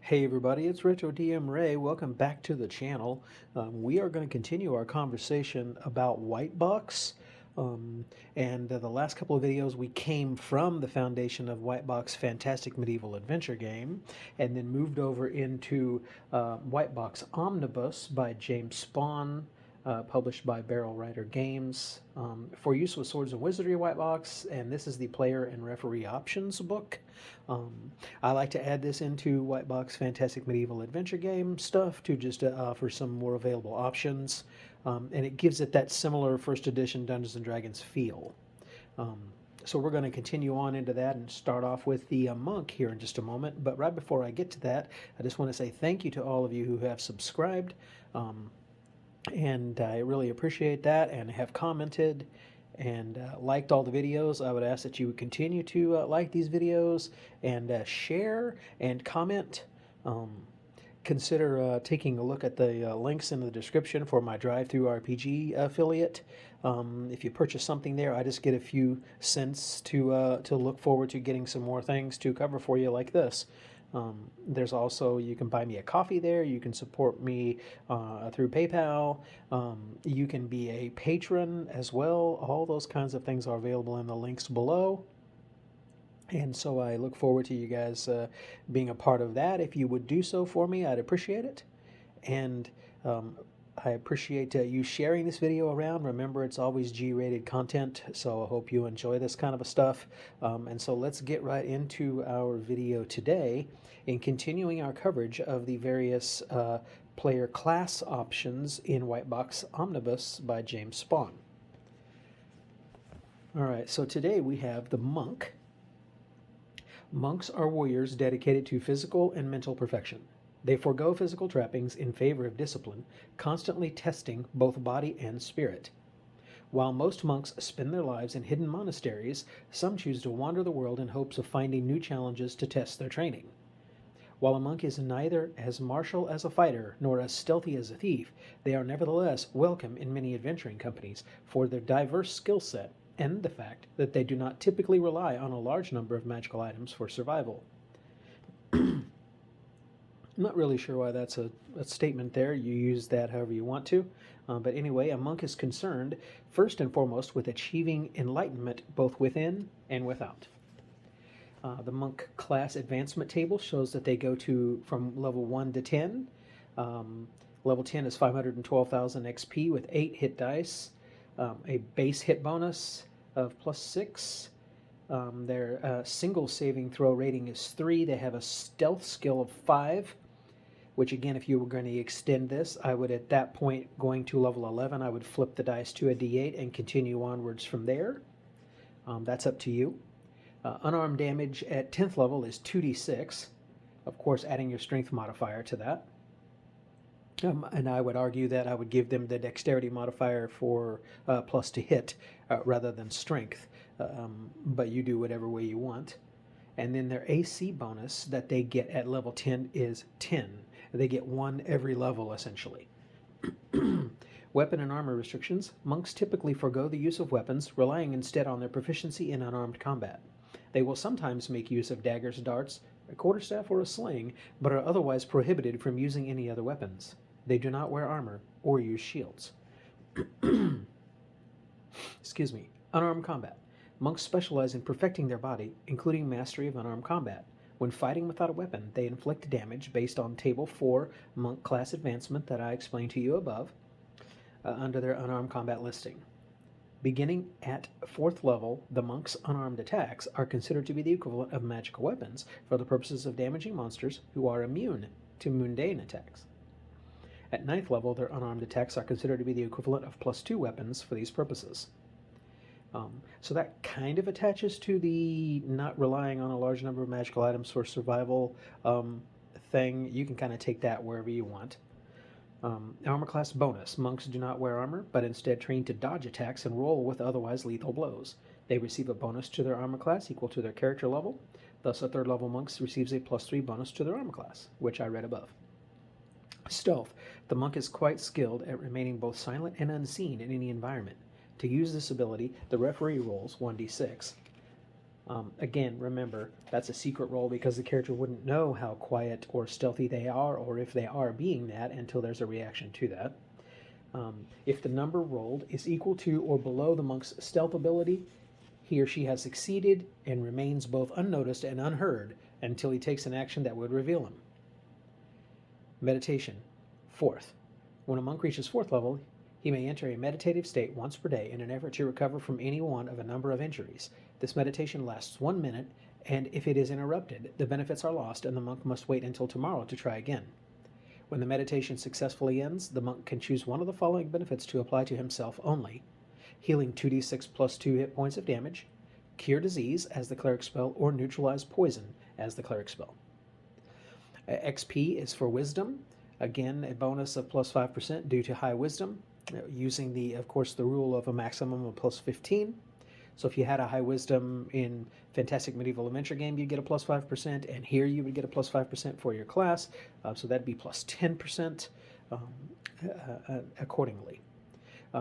Hey everybody, it's Retro DM Ray. Welcome back to the channel. We are going to continue our conversation about White Box. The last couple of videos we came from the foundation of White Box Fantastic Medieval Adventure Game and then moved over into White Box Omnibus by James Spahn, published by Barrel Rider Games, for use with Swords and Wizardry White Box, and this is the player and referee options book. I like to add this into White Box Fantastic Medieval Adventure Game stuff to just offer some more available options, and it gives it that similar first edition Dungeons & Dragons feel. So we're going to continue on into that and start off with the monk here in just a moment. But right before I get to that, I just want to say thank you to all of you who have subscribed. And I really appreciate that and have commented and liked all the videos. I would ask that you would continue to like these videos and share and comment. Consider taking a look at the links in the description for my drive-thru RPG affiliate. If you purchase something there, I just get a few cents to look forward to getting some more things to cover for you like this. There's also, you can buy me a coffee there. You can support me through PayPal. You can be a patron as well. All those kinds of things are available in the links below. And so I look forward to you guys being a part of that. If you would do so for me, I'd appreciate it. And I appreciate you sharing this video around. Remember, it's always G-rated content, so I hope you enjoy this kind of stuff. And so let's get right into our video today in continuing our coverage of the various player class options in White Box Omnibus by James Spahn. All right, so today we have the monk. Monks are warriors dedicated to physical and mental perfection. They forego physical trappings in favor of discipline, constantly testing both body and spirit. While most monks spend their lives in hidden monasteries, some choose to wander the world in hopes of finding new challenges to test their training. While a monk is neither as martial as a fighter nor as stealthy as a thief, they are nevertheless welcome in many adventuring companies for their diverse skill set and the fact that they do not typically rely on a large number of magical items for survival. I'm not really sure why that's a statement there. You use that however you want to. But anyway, a monk is concerned first and foremost with achieving enlightenment both within and without. The monk class advancement table shows that they go from level 1 to 10. Level 10 is 512,000 XP with 8 hit dice, a base hit bonus of +6. Their single saving throw rating is 3. They have a stealth skill of 5. Which again, if you were going to extend this, I would at that point, going to level 11, I would flip the dice to a d8 and continue onwards from there. That's up to you. Unarmed damage at 10th level is 2d6. Of course, adding your strength modifier to that. And I would argue that I would give them the dexterity modifier for plus to hit rather than strength. But you do whatever way you want. And then their AC bonus that they get at level 10 is 10. They get 1 every level, essentially. Weapon and armor restrictions. Monks typically forego the use of weapons, relying instead on their proficiency in unarmed combat. They will sometimes make use of daggers, darts, a quarterstaff, or a sling, but are otherwise prohibited from using any other weapons. They do not wear armor or use shields. Excuse me. Unarmed combat. Monks specialize in perfecting their body, including mastery of unarmed combat. When fighting without a weapon, they inflict damage based on Table 4 monk class advancement that I explained to you above under their unarmed combat listing. Beginning at 4th level, the monk's unarmed attacks are considered to be the equivalent of magical weapons for the purposes of damaging monsters who are immune to mundane attacks. At 9th level, their unarmed attacks are considered to be the equivalent of +2 weapons for these purposes. So that kind of attaches to the not relying on a large number of magical items for survival thing. You can kind of take that wherever you want. Armor class bonus. Monks do not wear armor, but instead train to dodge attacks and roll with otherwise lethal blows. They receive a bonus to their armor class equal to their character level. Thus, a 3rd level monk receives a +3 bonus to their armor class, which I read above. Stealth. The monk is quite skilled at remaining both silent and unseen in any environment. To use this ability, the referee rolls 1d6. Again, remember, that's a secret roll because the character wouldn't know how quiet or stealthy they are, or if they are being that, until there's a reaction to that. If the number rolled is equal to or below the monk's stealth ability, he or she has succeeded and remains both unnoticed and unheard until he takes an action that would reveal him. Meditation. Fourth. When a monk reaches 4th level, he may enter a meditative state once per day in an effort to recover from any one of a number of injuries. This meditation lasts 1 minute, and if it is interrupted, the benefits are lost and the monk must wait until tomorrow to try again. When the meditation successfully ends, the monk can choose one of the following benefits to apply to himself only: healing 2d6 plus 2 hit points of damage, cure disease as the cleric spell, or neutralize poison as the cleric spell. XP is for wisdom. Again, a bonus of plus 5% due to high wisdom, using of course, the rule of a maximum of plus 15. So if you had a high wisdom in Fantastic Medieval Adventure game, you'd get a plus 5%, and here you would get a plus 5% for your class, so that'd be plus 10% accordingly.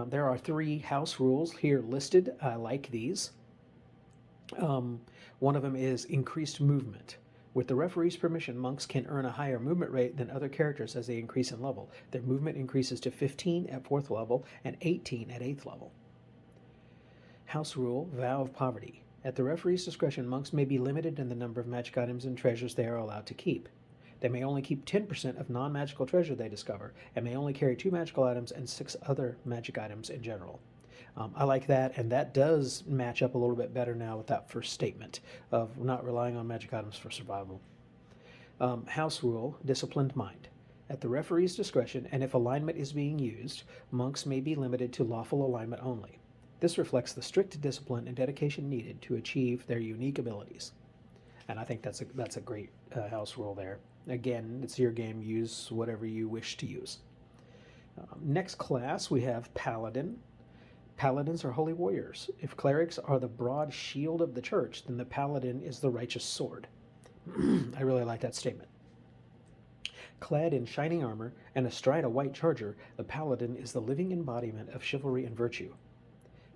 There are 3 house rules here listed. I like these. One of them is increased movement. With the referee's permission, monks can earn a higher movement rate than other characters as they increase in level. Their movement increases to 15 at 4th level and 18 at 8th level. House rule, Vow of Poverty. At the referee's discretion, monks may be limited in the number of magic items and treasures they are allowed to keep. They may only keep 10% of non-magical treasure they discover, and may only carry 2 magical items and 6 other magic items in general. I like that, and that does match up a little bit better now with that first statement of not relying on magic items for survival. House rule, Disciplined Mind. At the referee's discretion, and if alignment is being used, monks may be limited to lawful alignment only. This reflects the strict discipline and dedication needed to achieve their unique abilities. And I think that's a great house rule there. Again, it's your game. Use whatever you wish to use. Next class, we have Paladin. Paladins are holy warriors. If clerics are the broad shield of the church, then the paladin is the righteous sword. I really like that statement. Clad in shining armor and astride a white charger, the paladin is the living embodiment of chivalry and virtue.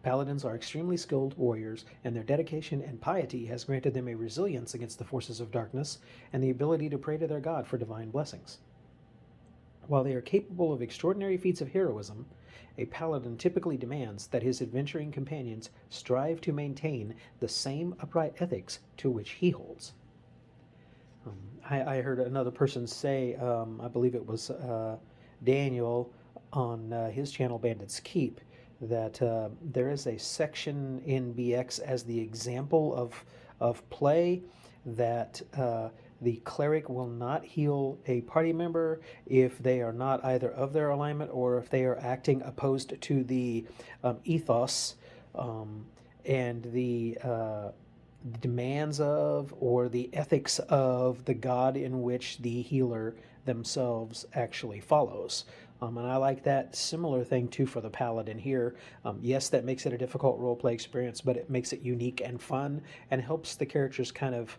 Paladins are extremely skilled warriors, and their dedication and piety has granted them a resilience against the forces of darkness and the ability to pray to their God for divine blessings. While they are capable of extraordinary feats of heroism, a paladin typically demands that his adventuring companions strive to maintain the same upright ethics to which he holds. I heard another person say, I believe it was Daniel on his channel Bandit's Keep, that there is a section in BX as the example of play that the cleric will not heal a party member if they are not either of their alignment or if they are acting opposed to the ethos and the demands of or the ethics of the god in which the healer themselves actually follows. And I like that similar thing too for the paladin here. Yes, that makes it a difficult roleplay experience, but it makes it unique and fun and helps the characters kind of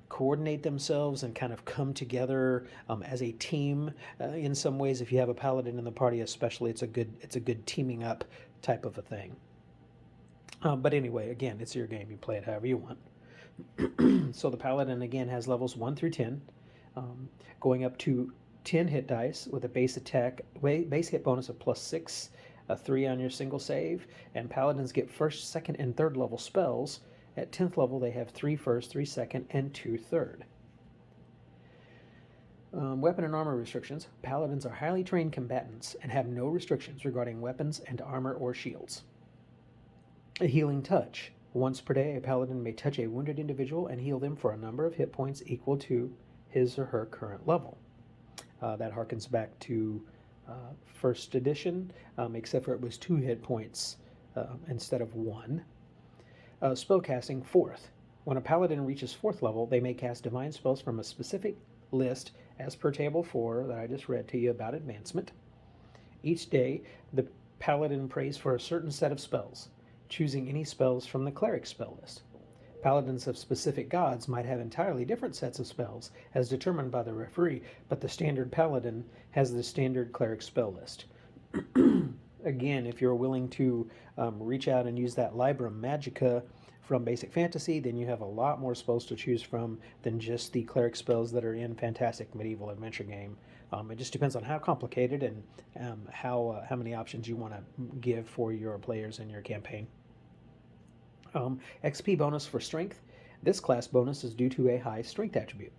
coordinate themselves and kind of come together as a team. In some ways, if you have a paladin in the party especially, it's a good teaming up type of a thing. But anyway, again, it's your game. You play it however you want. So the paladin, again, has levels 1 through 10, going up to 10 hit dice with a base hit bonus of +6, a 3 on your single save, and paladins get 1st, 2nd, and 3rd level spells. At 10th level, they have 3 first, 3 second, and 2 third. Weapon and armor restrictions. Paladins are highly trained combatants and have no restrictions regarding weapons and armor or shields. A healing touch. Once per day, a paladin may touch a wounded individual and heal them for a number of hit points equal to his or her current level. That harkens back to first edition, except for it was 2 hit points instead of 1. Spellcasting 4th. When a paladin reaches 4th level, they may cast divine spells from a specific list as per Table 4 that I just read to you about advancement. Each day, the paladin prays for a certain set of spells, choosing any spells from the cleric spell list. Paladins of specific gods might have entirely different sets of spells, as determined by the referee, but the standard paladin has the standard cleric spell list. Again, if you're willing to reach out and use that Librum Magica from basic fantasy, then you have a lot more spells to choose from than just the cleric spells that are in fantastic medieval adventure game. It just depends on how complicated and how many options you want to give for your players in your campaign. XP bonus for strength. This class bonus is due to a high strength attribute.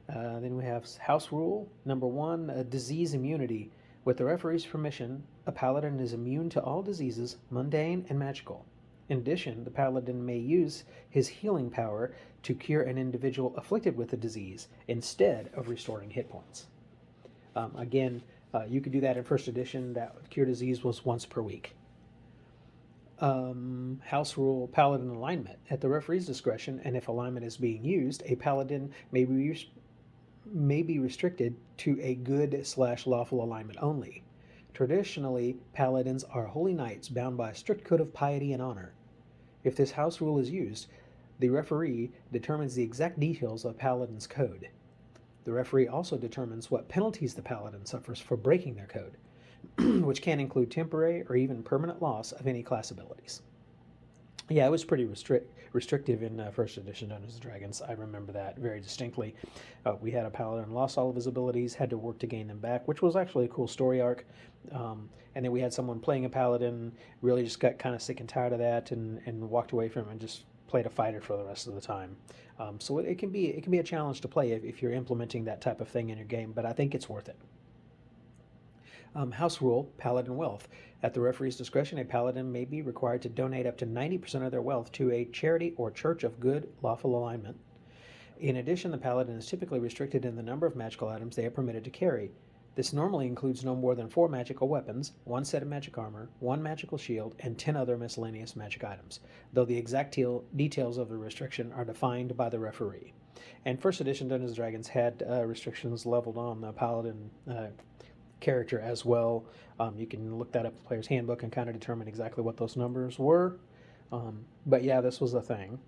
Then we have house rule. Number 1, disease immunity. With the referee's permission, a paladin is immune to all diseases, mundane and magical. In addition, the paladin may use his healing power to cure an individual afflicted with a disease instead of restoring hit points. Again, you could do that in first edition. That cure disease was once per week. House rule, paladin alignment. At the referee's discretion, and if alignment is being used, a paladin may be restricted to a good/lawful alignment only. Traditionally, paladins are holy knights bound by a strict code of piety and honor. If this house rule is used, the referee determines the exact details of paladin's code. The referee also determines what penalties the paladin suffers for breaking their code, which can include temporary or even permanent loss of any class abilities. Yeah, it was pretty restrictive in first edition Dungeons & Dragons. I remember that very distinctly. We had a paladin lost all of his abilities, had to work to gain them back, which was actually a cool story arc. And then we had someone playing a paladin, really just got kind of sick and tired of that and walked away from it and just played a fighter for the rest of the time. So it can be a challenge to play if you're implementing that type of thing in your game, but I think it's worth it. House rule, Paladin Wealth. At the referee's discretion, a paladin may be required to donate up to 90% of their wealth to a charity or church of good, lawful alignment. In addition, the paladin is typically restricted in the number of magical items they are permitted to carry. This normally includes no more than 4 magical weapons, 1 set of magic armor, 1 magical shield, and 10 other miscellaneous magic items, though the exact details of the restriction are defined by the referee. And first edition Dungeons & Dragons had restrictions leveled on the paladin character as well. You can look that up in the player's handbook and kind of determine exactly what those numbers were. But yeah, this was a thing.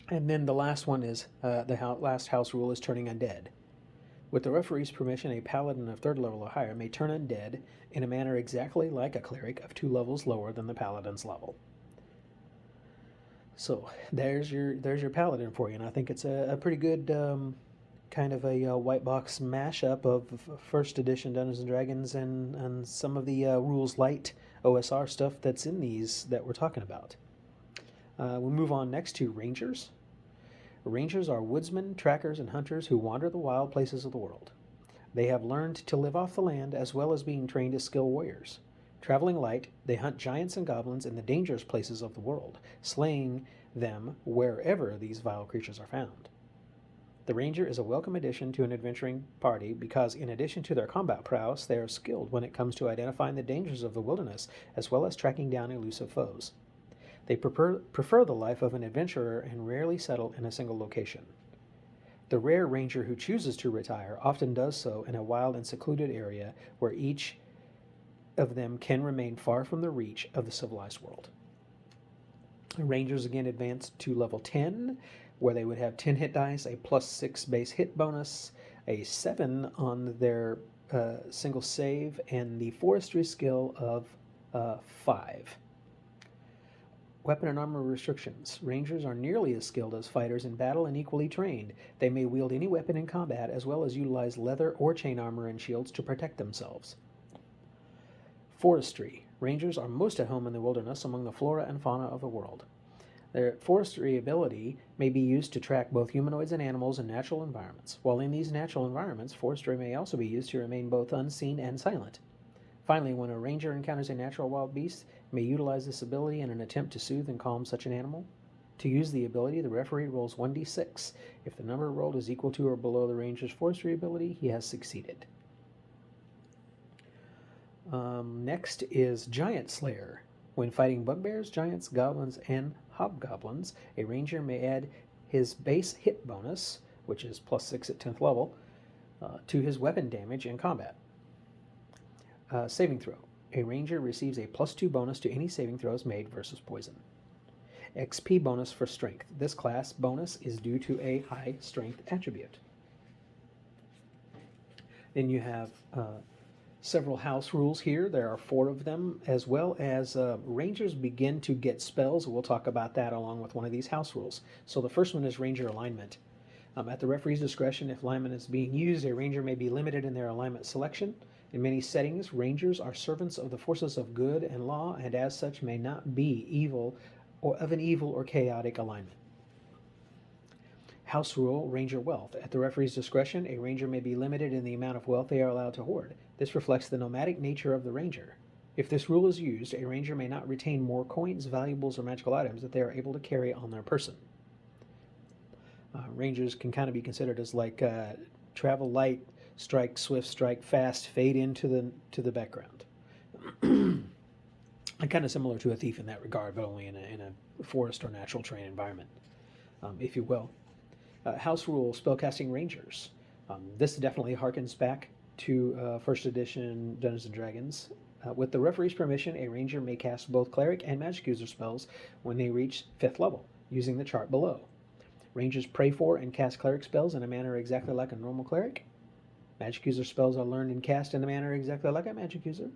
And then the last one is last house rule is turning undead. With the referee's permission, a paladin of 3rd level or higher may turn undead in a manner exactly like a cleric of 2 levels lower than the paladin's level. So there's your paladin for you, and I think it's a pretty good kind of a white box mashup of first edition Dungeons & Dragons and some of the rules light OSR stuff that's in these that we're talking about. We'll move on next to Rangers. Rangers are woodsmen, trackers, and hunters who wander the wild places of the world. They have learned to live off the land as well as being trained as skilled warriors. Traveling light, they hunt giants and goblins in the dangerous places of the world, slaying them wherever these vile creatures are found. The Ranger is a welcome addition to an adventuring party because, in addition to their combat prowess, they are skilled when it comes to identifying the dangers of the wilderness as well as tracking down elusive foes. They prefer the life of an adventurer and rarely settle in a single location. The rare ranger who chooses to retire often does so in a wild and secluded area where each of them can remain far from the reach of the civilized world. Rangers again advance to level 10, where they would have 10 hit dice, a +6 base hit bonus, a 7 on their single save, and the forestry skill of 5. Weapon and armor restrictions. Rangers are nearly as skilled as fighters in battle and equally trained. They may wield any weapon in combat as well as utilize leather or chain armor and shields to protect themselves. Forestry. Rangers are most at home in the wilderness among the flora and fauna of the world. Their forestry ability may be used to track both humanoids and animals in natural environments. While in these natural environments, forestry may also be used to remain both unseen and silent. Finally, when a ranger encounters a natural wild beast, may utilize this ability in an attempt to soothe and calm such an animal. To use the ability, the referee rolls 1d6. If the number rolled is equal to or below the ranger's forestry ability, he has succeeded. Next is Giant Slayer. When fighting bugbears, giants, goblins, and hobgoblins, a ranger may add his base hit bonus, which is +6 at 10th level, to his weapon damage in combat. Saving throw. A ranger receives a +2 bonus to any saving throws made versus poison. XP bonus for strength. This class bonus is due to a high strength attribute. Then you have Several house rules here. There are 4 of them, as well as Rangers begin to get spells. We'll talk about that along with one of these house rules. So the first one is Ranger alignment. At the referee's discretion, if alignment is being used, a Ranger may be limited in their alignment selection. In many settings, Rangers are servants of the forces of good and law, and as such may not be evil or of an evil or chaotic alignment. House rule, Ranger wealth. At the referee's discretion, a Ranger may be limited in the amount of wealth they are allowed to hoard. This reflects the nomadic nature of the Ranger. If this rule is used, a Ranger may not retain more coins, valuables, or magical items that they are able to carry on their person. Rangers can kind of be considered as like travel light, strike swift, strike fast, fade into the background. And kind of similar to a thief in that regard, but only in a forest or natural terrain environment, if you will. House rule, Spellcasting Rangers. This definitely harkens back to first edition Dungeons & Dragons. With the referee's permission, a Ranger may cast both Cleric and Magic User spells when they reach 5th level, using the chart below. Rangers pray for and cast Cleric spells in a manner exactly like a normal Cleric. Magic User spells are learned and cast in a manner exactly like a Magic User.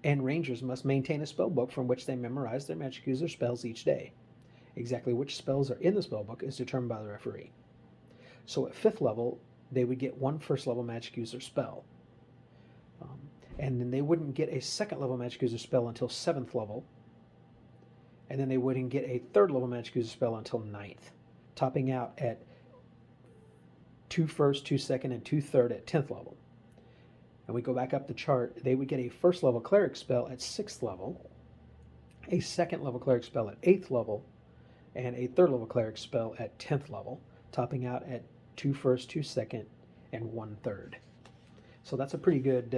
And Rangers must maintain a spell book from which they memorize their Magic User spells each day. Exactly which spells are in the spell book is determined by the referee. So at 5th level, they would get 1 first level Magic User spell. And then they wouldn't get a 2nd level Magic User spell until 7th level. And then they wouldn't get a 3rd level Magic User spell until 9th, topping out at 2 first, 2 second, and 2 third at 10th level. And we go back up the chart, they would get a 1st level Cleric spell at 6th level, a 2nd level Cleric spell at 8th level, and a 3rd level Cleric spell at 10th level, topping out at 2 first, 2 second, and 1 third. So that's a pretty good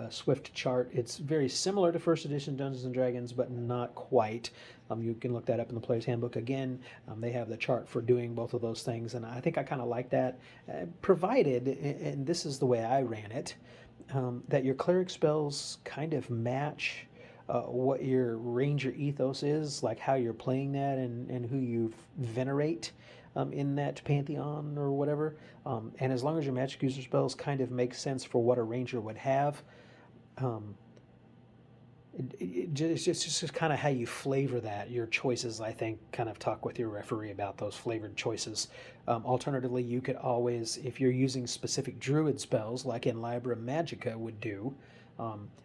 swift chart. It's very similar to first edition Dungeons & Dragons, but not quite. You can look that up in the Player's Handbook again. They have the chart for doing both of those things, and I think I kind of like that, provided, and this is the way I ran it, that your Cleric spells kind of match what your Ranger ethos is, like how you're playing that and who you venerate in that pantheon or whatever. And as long as your Magic User spells kind of make sense for what a Ranger would have, it's just kind of how you flavor that. Your choices, I think, kind of talk with your referee about those flavored choices. Alternatively, you could always, if you're using specific Druid spells, like in Libra Magica would do,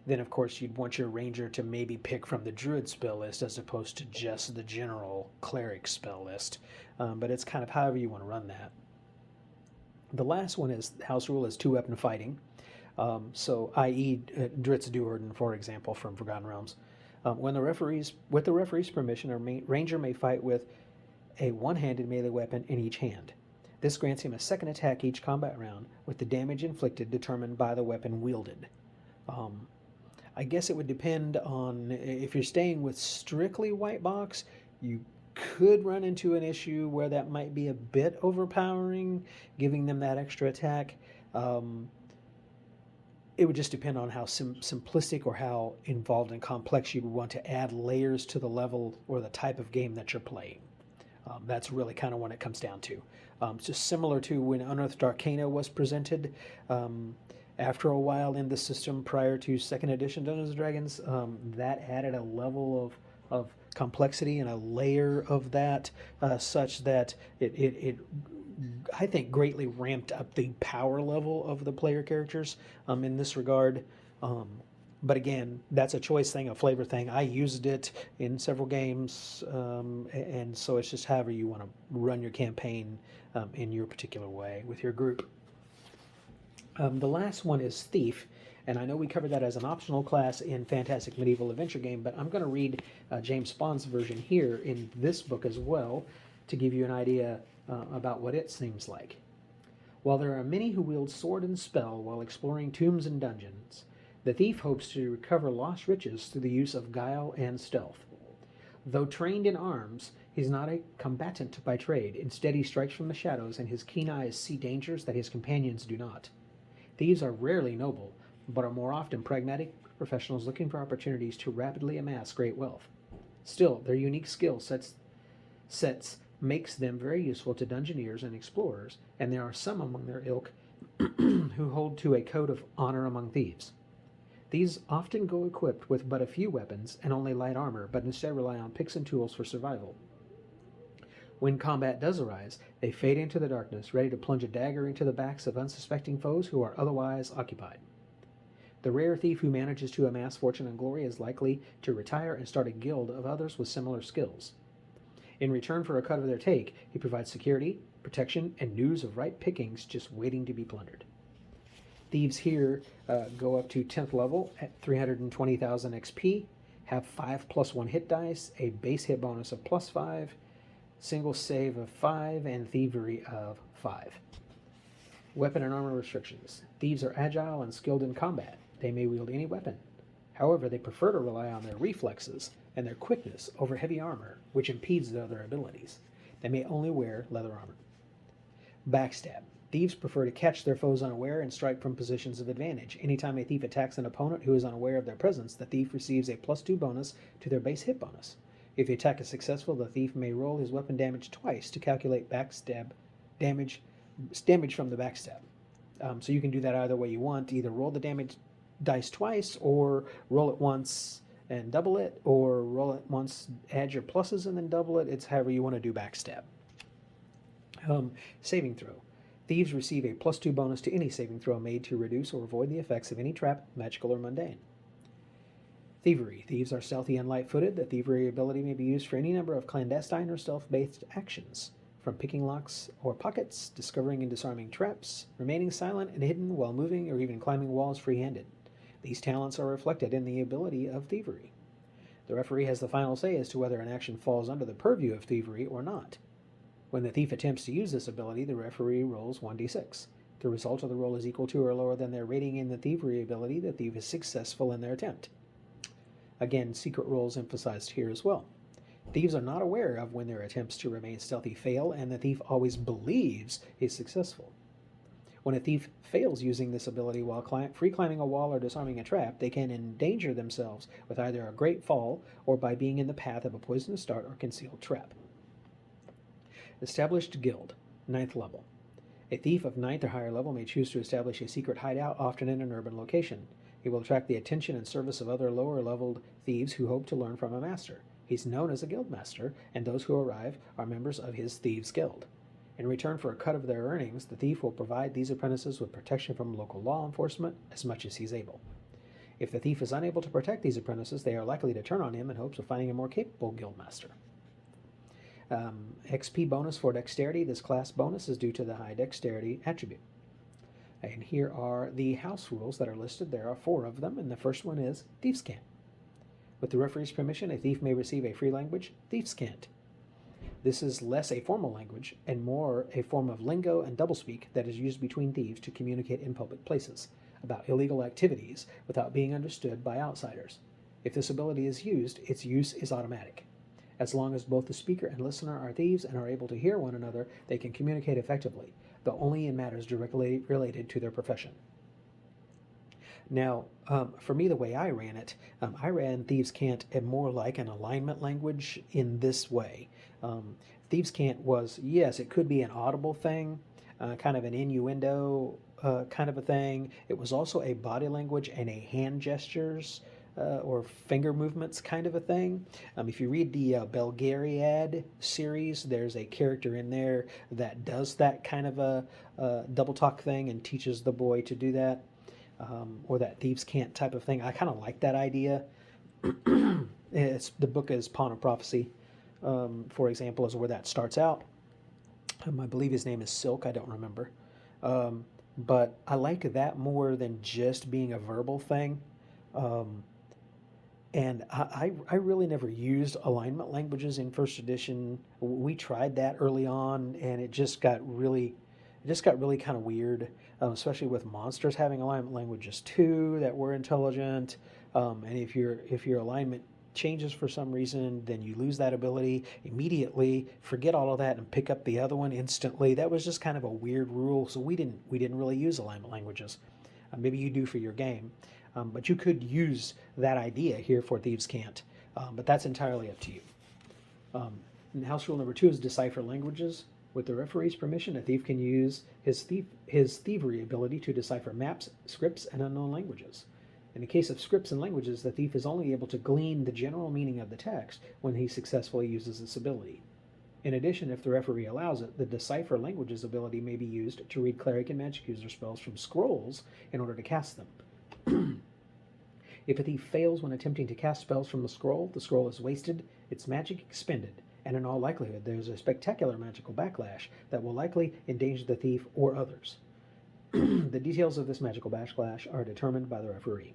then of course you'd want your Ranger to maybe pick from the Druid spell list as opposed to just the general Cleric spell list. But it's kind of however you want to run that. The last one is house rule is 2-weapon fighting. So, i.e., Dritz Duerden, for example, from Forgotten Realms. With the referee's permission, a Ranger may fight with a one-handed melee weapon in each hand. This grants him a 2nd attack each combat round, with the damage inflicted determined by the weapon wielded. I guess it would depend on, if you're staying with strictly white box, you could run into an issue where that might be a bit overpowering, giving them that extra attack. It would just depend on how simplistic or how involved and complex you'd want to add layers to the level or the type of game that you're playing. That's really kind of what it comes down to. It's just similar to when Unearthed Arcana was presented. After a while in the system prior to 2nd edition Dungeons & Dragons, that added a level of complexity and a layer of that such that it I think greatly ramped up the power level of the player characters in this regard. But again, that's a choice thing, a flavor thing. I used it in several games, and so it's just however you want to run your campaign in your particular way with your group. The last one is Thief, and I know we covered that as an optional class in Fantastic Medieval Adventure Game, but I'm going to read James Spahn's version here in this book as well to give you an idea about what it seems like. While there are many who wield sword and spell while exploring tombs and dungeons, the thief hopes to recover lost riches through the use of guile and stealth. Though trained in arms, he's not a combatant by trade. Instead, he strikes from the shadows, and his keen eyes see dangers that his companions do not. Thieves are rarely noble, but are more often pragmatic professionals looking for opportunities to rapidly amass great wealth. Still, their unique skill sets makes them very useful to dungeoneers and explorers, and there are some among their ilk who hold to a code of honor among thieves. These often go equipped with but a few weapons and only light armor, but instead rely on picks and tools for survival. When combat does arise, they fade into the darkness, ready to plunge a dagger into the backs of unsuspecting foes who are otherwise occupied. The rare thief who manages to amass fortune and glory is likely to retire and start a guild of others with similar skills. In return for a cut of their take, he provides security, protection, and news of ripe pickings just waiting to be plundered. Thieves here go up to 10th level at 320,000 XP, have 5+1 hit dice, a base hit bonus of +5, single save of 5, and thievery of 5. Weapon and armor restrictions. Thieves are agile and skilled in combat. They may wield any weapon. However, they prefer to rely on their reflexes and their quickness over heavy armor, which impedes their other abilities. They may only wear leather armor. Backstab. Thieves prefer to catch their foes unaware and strike from positions of advantage. Anytime a thief attacks an opponent who is unaware of their presence, the thief receives a +2 bonus to their base hit bonus. If the attack is successful, the thief may roll his weapon damage twice to calculate backstab damage from the backstab. So you can do that either way you want. Either roll the damage dice twice, or roll it once and double it, or roll it once, add your pluses and then double it. It's however you want to do backstab. Saving throw. Thieves receive a +2 bonus to any saving throw made to reduce or avoid the effects of any trap, magical or mundane. Thievery. Thieves are stealthy and light-footed. The thievery ability may be used for any number of clandestine or stealth-based actions, from picking locks or pockets, discovering and disarming traps, remaining silent and hidden while moving, or even climbing walls free-handed. These talents are reflected in the ability of thievery. The referee has the final say as to whether an action falls under the purview of thievery or not. When the thief attempts to use this ability, the referee rolls 1d6. If the result of the roll is equal to or lower than their rating in the thievery ability, the thief is successful in their attempt. Again, secret rolls emphasized here as well. Thieves are not aware of when their attempts to remain stealthy fail, and the thief always believes he's successful. When a thief fails using this ability while free climbing a wall or disarming a trap, they can endanger themselves with either a great fall or by being in the path of a poisonous dart or concealed trap. Established Guild, 9th level. A thief of 9th or higher level may choose to establish a secret hideout, often in an urban location. He will attract the attention and service of other lower-leveled thieves who hope to learn from a master. He's known as a guild master, and those who arrive are members of his thieves' guild. In return for a cut of their earnings, the thief will provide these apprentices with protection from local law enforcement as much as he's able. If the thief is unable to protect these apprentices, they are likely to turn on him in hopes of finding a more capable guild master. XP bonus for Dexterity. This class bonus is due to the high Dexterity attribute. And here are the house rules that are listed. There are 4 of them, and the first one is Thieves' Cant. With the referee's permission, a thief may receive a free language, Thieves' Cant. This is less a formal language and more a form of lingo and doublespeak that is used between thieves to communicate in public places about illegal activities without being understood by outsiders. If this ability is used, its use is automatic. As long as both the speaker and listener are thieves and are able to hear one another, they can communicate effectively, though only in matters directly related to their profession. Now, for me, the way I ran it, I ran Thieves' Cant more like an alignment language in this way. Thieves' Cant was, yes, it could be an audible thing, kind of an innuendo kind of a thing. It was also a body language and a hand gestures or finger movements kind of a thing. If you read the Belgariad series, there's a character in there that does that kind of a double talk thing and teaches the boy to do that, or that Thieves' Cant type of thing. I kind of like that idea. The book is Pawn of Prophecy, for example, is where that starts out. I believe his name is Silk, I don't remember. But I like that more than just being a verbal thing. And I really never used alignment languages in first edition. We tried that early on, and it just got really kind of weird, especially with monsters having alignment languages too that were intelligent. And if your alignment changes for some reason, then you lose that ability immediately. Forget all of that and pick up the other one instantly. That was just kind of a weird rule, so we didn't really use alignment languages. Maybe you do for your game. But you could use that idea here for Thieves' Cant, but that's entirely up to you. And house rule number 2 is Decipher Languages. With the referee's permission, a thief can use his thievery ability to decipher maps, scripts, and unknown languages. In the case of scripts and languages, the thief is only able to glean the general meaning of the text when he successfully uses this ability. In addition, if the referee allows it, the Decipher Languages ability may be used to read cleric and magic user spells from scrolls in order to cast them. If a thief fails when attempting to cast spells from the scroll is wasted, its magic expended, and in all likelihood there is a spectacular magical backlash that will likely endanger the thief or others. The details of this magical backlash are determined by the referee.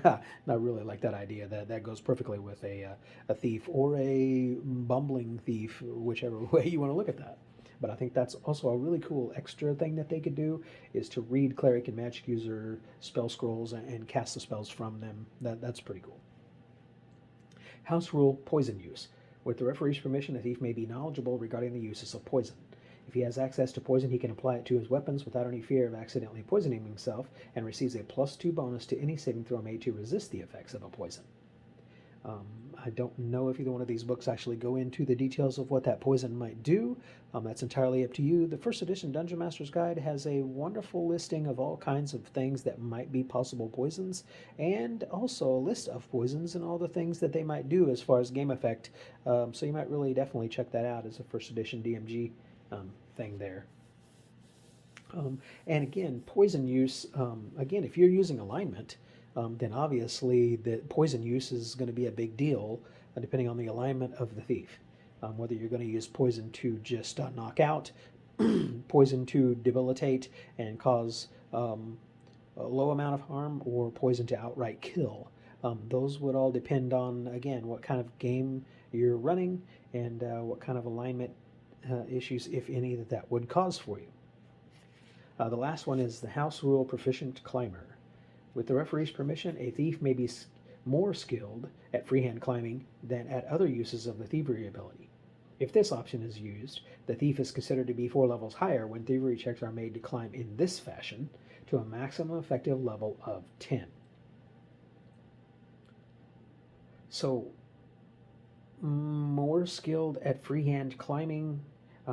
I really like that idea. That goes perfectly with a thief or a bumbling thief, whichever way you want to look at that. But I think that's also a really cool extra thing that they could do, is to read cleric and magic user spell scrolls and cast the spells from them. That's pretty cool. House rule: poison use. With the referee's permission, a thief may be knowledgeable regarding the uses of poison. If he has access to poison, he can apply it to his weapons without any fear of accidentally poisoning himself, and receives a +2 bonus to any saving throw made to resist the effects of a poison. I don't know if either one of these books actually go into the details of what that poison might do. That's entirely up to you. The first edition Dungeon Master's Guide has a wonderful listing of all kinds of things that might be possible poisons, and also a list of poisons and all the things that they might do as far as game effect. So you might really definitely check that out as a first edition DMG thing there. And again, poison use, again, if you're using alignment, then obviously the poison use is going to be a big deal, depending on the alignment of the thief. Whether you're going to use poison to just knock out, poison to debilitate and cause a low amount of harm, or poison to outright kill. Those would all depend on, again, what kind of game you're running and what kind of alignment issues, if any, that would cause for you. The last one is the house rule: proficient climber. With the referee's permission, a thief may be more skilled at freehand climbing than at other uses of the thievery ability. If this option is used, the thief is considered to be 4 levels higher when thievery checks are made to climb in this fashion to a maximum effective level of 10. So, more skilled at freehand climbing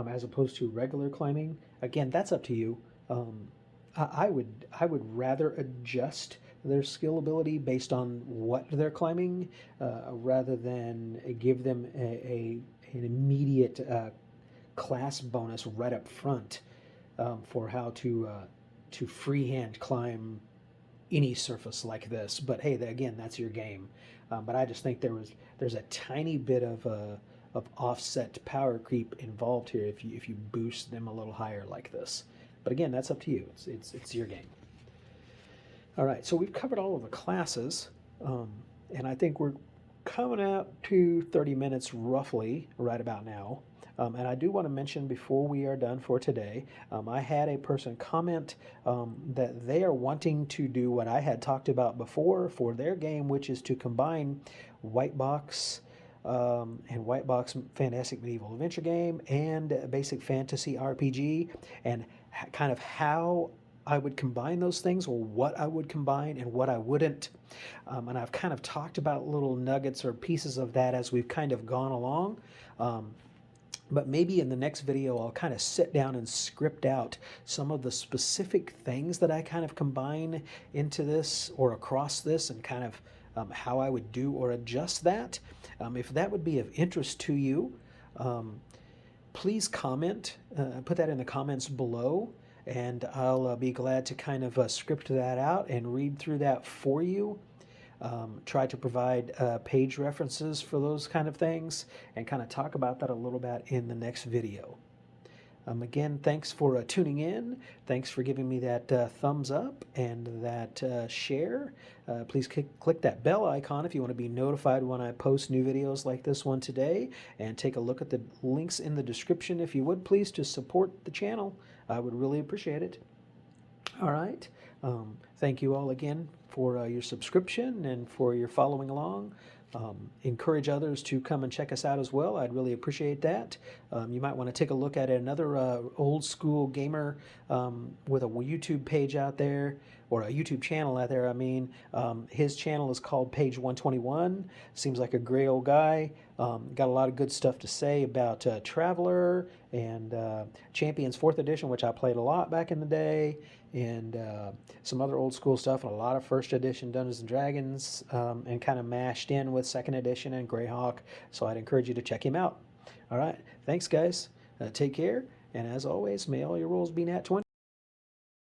as opposed to regular climbing, again, that's up to you. I would rather adjust their skill ability based on what they're climbing, rather than give them an immediate class bonus right up front for how to freehand climb any surface like this. But hey, again, that's your game. But I just think there's a tiny bit of offset power creep involved here if you boost them a little higher like this. But again, that's up to you. It's your game. All right, so we've covered all of the classes, and I think we're coming out to 30 minutes roughly right about now. And I do want to mention before we are done for today, I had a person comment that they are wanting to do what I had talked about before for their game, which is to combine White Box and White Box Fantastic Medieval Adventure game and Basic Fantasy RPG, and kind of how I would combine those things, or what I would combine and what I wouldn't. And I've kind of talked about little nuggets or pieces of that as we've kind of gone along. But maybe in the next video, I'll kind of sit down and script out some of the specific things that I kind of combine into this or across this, and kind of how I would do or adjust that. If that would be of interest to you, please comment, put that in the comments below, and I'll be glad to kind of script that out and read through that for you. Try to provide page references for those kind of things, and kind of talk about that a little bit in the next video. Again, thanks for tuning in. Thanks for giving me that thumbs up and that share. Please click that bell icon if you want to be notified when I post new videos like this one today. And take a look at the links in the description, if you would, please, to support the channel. I would really appreciate it. All right. Thank you all again for your subscription and for your following along. Encourage others to come and check us out as well. I'd really appreciate that. You might want to take a look at another old school gamer with a YouTube page out there, or a YouTube channel out there. I mean, his channel is called Page 121. Seems like a great old guy. Got a lot of good stuff to say about Traveler and Champions 4th Edition, which I played a lot back in the day, and some other old school stuff, and a lot of 1st Edition Dungeons and Dragons, and kind of mashed in with 2nd Edition and Greyhawk. So I'd encourage you to check him out. All right, thanks guys. Take care, and as always, may all your rolls be nat 20.